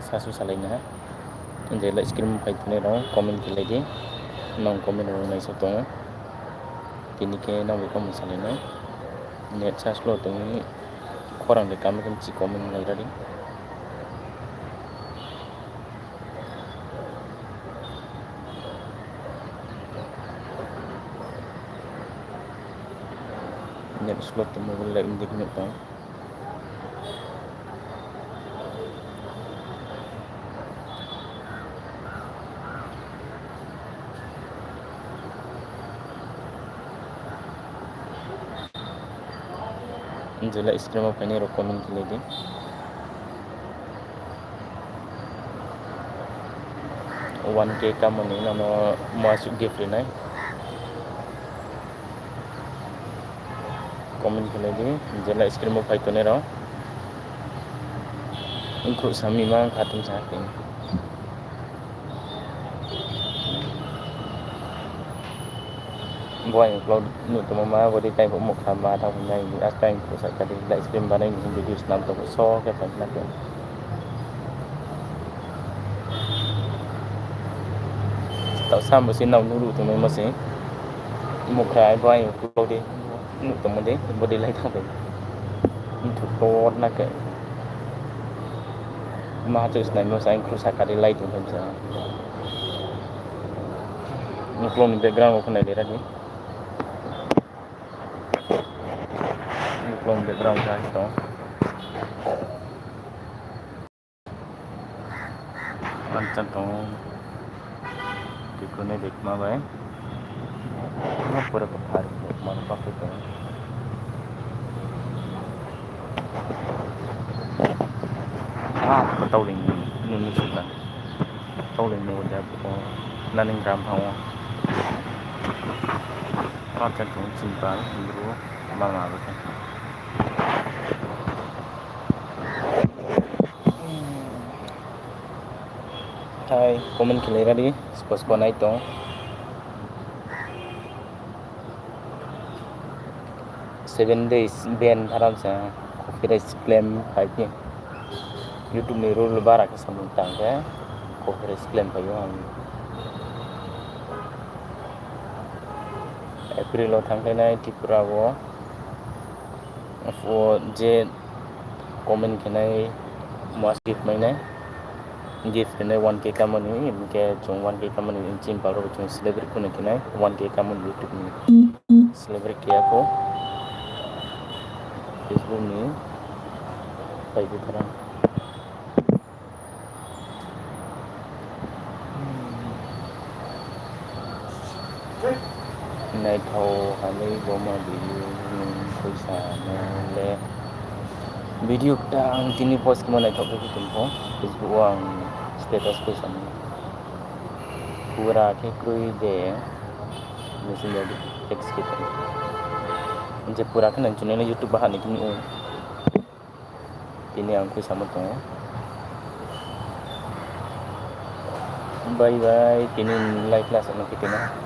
sasu salaina je la screen pai tune ro comment ke lagi nong comment ro nai soto tini ke nong be comment salaina net sas lo tong korang de kam kan ci comment ngai radi net slot tong mo la indik net tong jela screen mo pai ne ro comment ke lagi 1K kamu ni nama masuk gift ni komen ke lagi jela screen mo pai tone ro untuk sami mang khatum saking boy upload nu to mama body kai ko mok sama tau nai as kai ko sa ka di live stream banai ni video snap to so ke pa na ke tau sam sin nau nu to mai ma se mok khai boy upload di nu to mo de body lai thau be ni to to na ke ma to snai mo sa ko sa ka di lai to ben sa ni upload ni background ko nai le ra ni long background kan to lancan to dikone dekma bae no pura paphar man pa to tau ling nu suka tau ling nu da ko naning ram hawa lancan to simpan dulu mama ba Hai, komen kelera di spos konai to. Seven days ban haram sa copyright claim pakai YouTube ni rule barak sambung tangga copyright claim payo ang April lo tangga nai Tripura wo for je komen kenai masjid mainai gift kena 1K kamu ni ke cung 1K kamu ni incim baru cung celebrate ko na kena 1K kamu YouTube ni celebrate kiya ko Facebook ni pai ko tarang nai thau hanai boma video ni koisa na le video tang tini post ko nai thau ko tumpo Facebook wang status ko sama पूरा के कोई दे जैसे मैं टेक्स्ट के तरह मुझे पूरा के नंचने ने YouTube बाहर निकलनी हो ini aku sama to bye bye kini live class sama kita na